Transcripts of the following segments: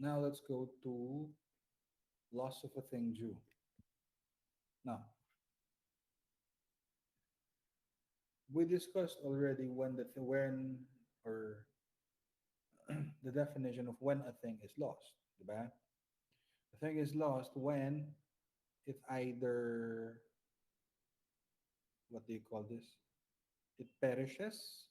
Now let's go to loss of a thing due. Now, we discussed already when when or the definition of when a thing is lost, diba? A thing is lost when it either, what do you call this? It perishes,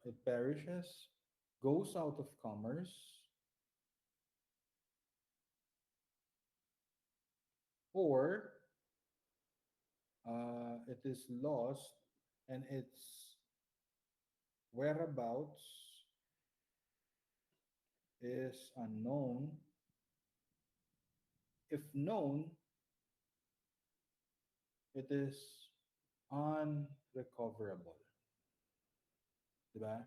it perishes, goes out of commerce, or it is lost and its whereabouts is unknown. If known, it is unrecoverable. Diba?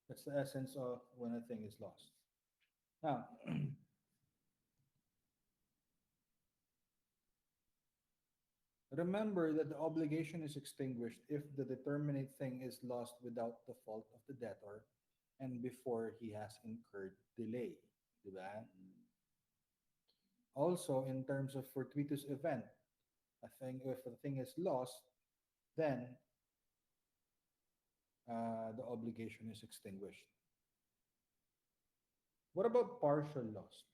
That's the essence of when a thing is lost. Now, remember that the obligation is extinguished if the determinate thing is lost without the fault of the debtor and before he has incurred delay. Diba? Also, in terms of fortuitous event, a thing if a thing is lost, then the obligation is extinguished. What about partial loss?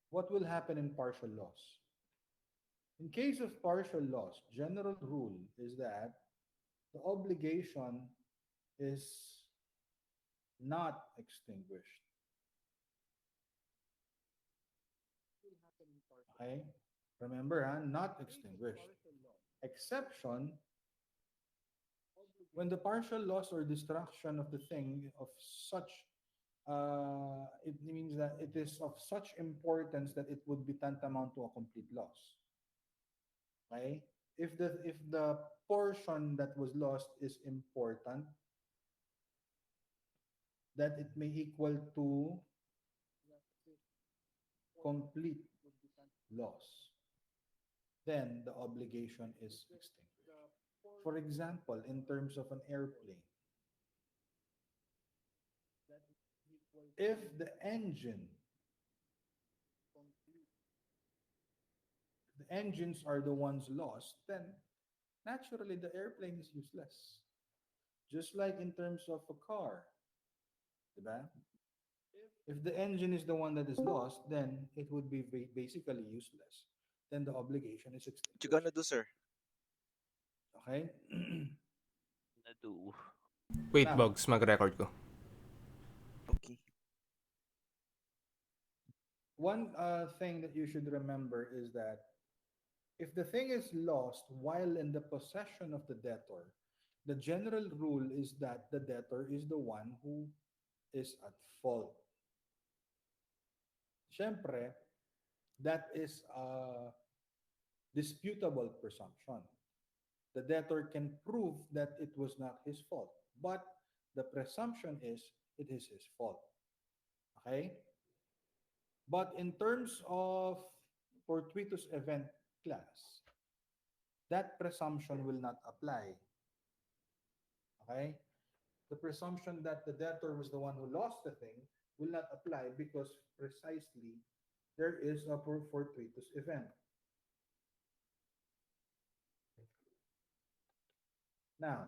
What will happen in partial loss? In case of partial loss, general rule is that the obligation is not extinguished. Okay? Remember, not extinguished. Exception when the partial loss or destruction of the thing of such it means that it is of such importance that it would be tantamount to a complete loss. Okay? If the portion that was lost is important, that it may equal to complete loss, then the obligation is extinguished. For example, in terms of an airplane, if the engines are the ones lost, then naturally the airplane is useless. Just like in terms of a car, diba? If the engine is the one that is lost, then it would be basically useless. Then the obligation is What you gonna extinguished. do, sir? Okay? Na do. Wait, Now, Bogs, mag-record ko. Okay. one thing that you should remember is that if the thing is lost while in the possession of the debtor, the general rule is that the debtor is the one who is at fault. Siyempre, that is a disputable presumption. The debtor can prove that it was not his fault, but the presumption is it is his fault. Okay? But in terms of fortuitous event class, that presumption will not apply. Okay? The presumption that the debtor was the one who lost the thing will not apply because precisely there is a fortuitous event. Now,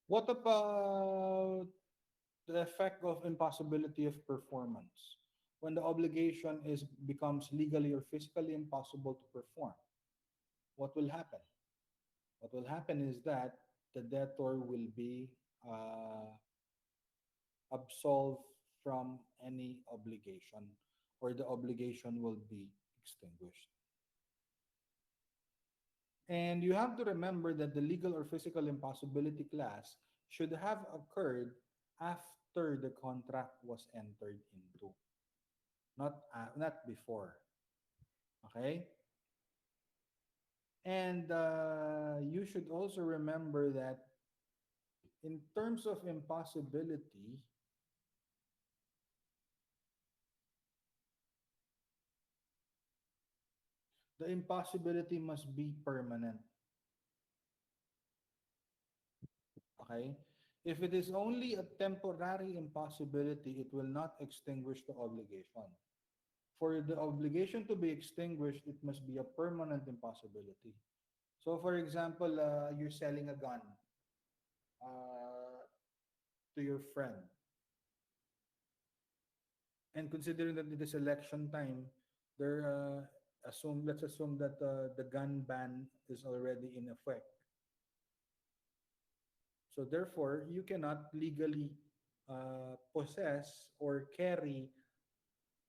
what about the effect of impossibility of performance? When the obligation is becomes legally or physically impossible to perform, what will happen? What will happen is that the debtor will be absolved from any obligation, or the obligation will be extinguished. And you have to remember that the legal or physical impossibility class should have occurred after the contract was entered into, not before. Okay? And you should also remember that in terms of impossibility, the impossibility must be permanent. Okay? If it is only a temporary impossibility, it will not extinguish the obligation. For the obligation to be extinguished, it must be a permanent impossibility. So, for example, you're selling a gun uh, to your friend, and considering that it is election time, there let's assume that the gun ban is already in effect. So, therefore, you cannot legally possess or carry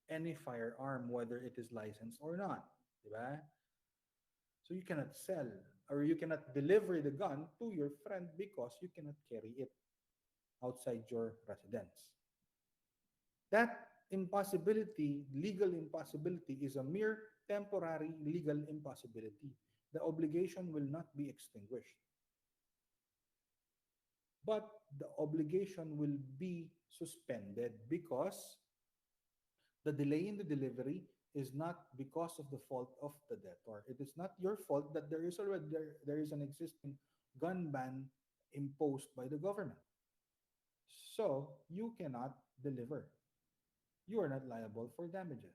any firearm, whether it is licensed or not. Diba? So you cannot sell or you cannot deliver the gun to your friend because you cannot carry it outside your residence. That impossibility, legal impossibility, is a mere temporary legal impossibility. The obligation will not be extinguished, but the obligation will be suspended because the delay in the delivery is not because of the fault of the debtor. It is not your fault that there is an existing gun ban imposed by the government. So you cannot deliver. You are not liable for damages.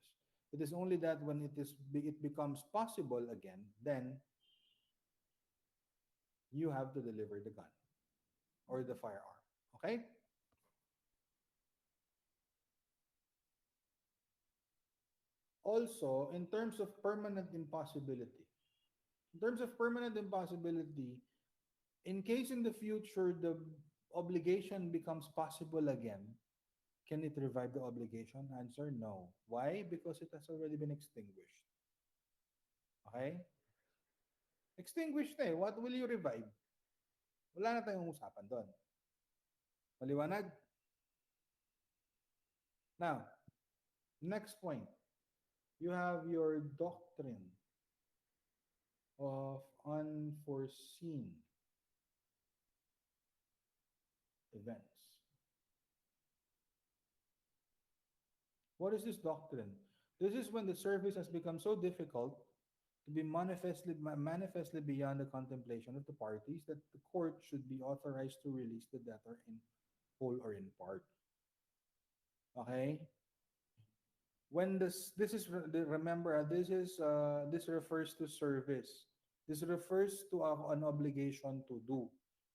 It is only that when it becomes possible again, then you have to deliver the gun or the firearm. Okay? Also, in terms of permanent impossibility, in case in the future the obligation becomes possible again, can it revive the obligation? Answer no. Why? Because it has already been extinguished. Okay? Extinguished na eh. What will you revive? Wala na tayong usapan doon. Maliwanag? Now, next point. You have your doctrine of unforeseen events. What is this doctrine? This is when the service has become so difficult to be manifestly beyond the contemplation of the parties that the court should be authorized to release the debtor in whole or in part. Okay? When this is remember this refers to service. This refers to an obligation to do.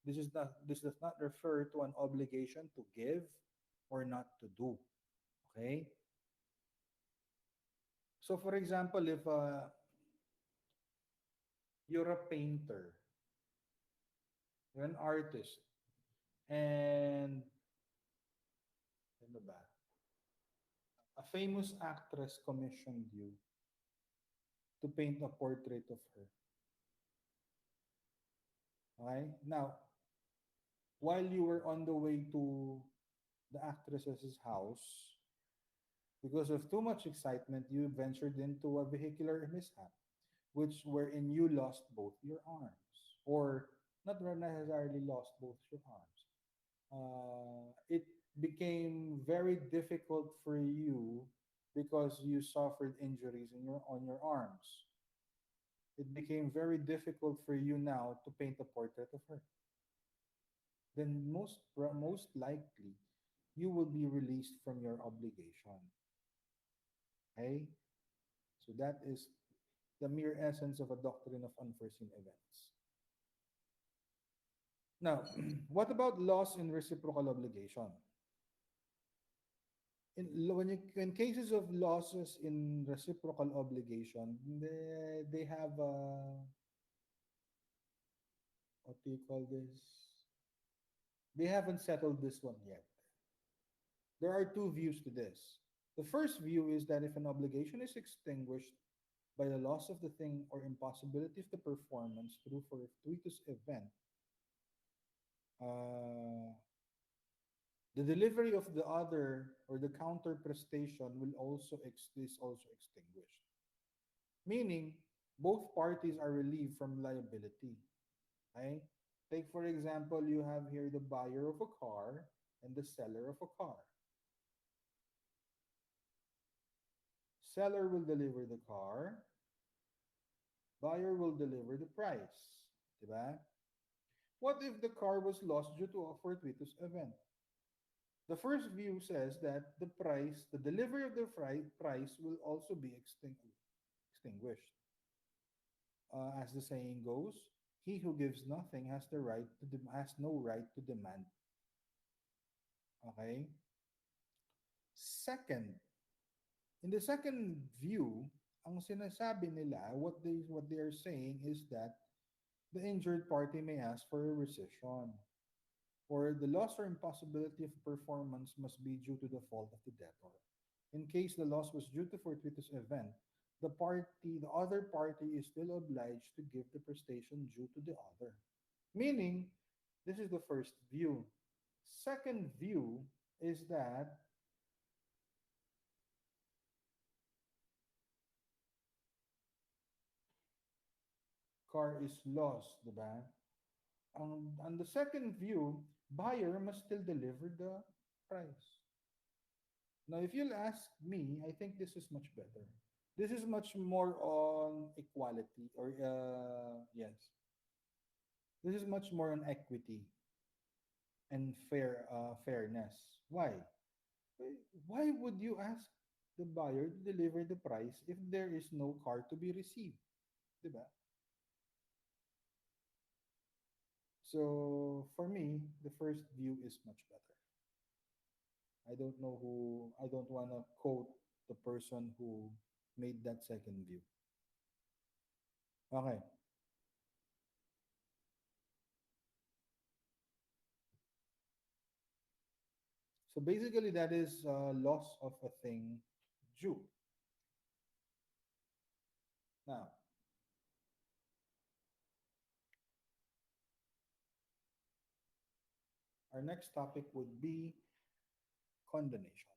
This does not refer to an obligation to give or not to do. Okay? So for example, if you're a painter, you're an artist, and ano ba, a famous actress commissioned you to paint a portrait of her. Okay? Now, while you were on the way to the actress's house, because of too much excitement, you ventured into a vehicular mishap, which wherein you lost both your arms, or not necessarily lost both your arms. It became very difficult for you because you suffered injuries on your arms. It became very difficult for you now to paint a portrait of her. Then most likely you will be released from your obligation. Okay? So that is the mere essence of a doctrine of unforeseen events. Now, what about loss in reciprocal obligation? In cases of losses in reciprocal obligation, they have what do you call this? They haven't settled this one yet. There are two views to this. The first view is that if an obligation is extinguished, by the loss of the thing or impossibility of the performance through fortuitous event, uh, the delivery of the other or the counter prestation will also is also extinguished. Meaning, both parties are relieved from liability. Okay? Take for example, you have here the buyer of a car and the seller of a car. Seller will deliver the car, buyer will deliver the price. Diba? What if the car was lost due to a fortuitous event? The first view says that the delivery of the price will also be extinguished. As the saying goes, he who gives nothing has has no right to demand. Okay. Second, in the second view, ang sinasabi nila, what they are saying is that the injured party may ask for a rescission, or the loss or impossibility of performance must be due to the fault of the debtor. In case the loss was due to fortuitous event, the other party is still obliged to give the prestation due to the other. Meaning, this is the first view. Second view is that car is lost, diba? On the second view, buyer must still deliver the price. Now, if you'll ask me, I think this is much better. This is much more on equality, or yes, this is much more on equity and fairness. Why? Why would you ask the buyer to deliver the price if there is no car to be received? Diba? So for me, the first view is much better. I don't want to quote the person who made that second view. Okay. So basically, that is loss of a thing due. Now, our next topic would be condonation.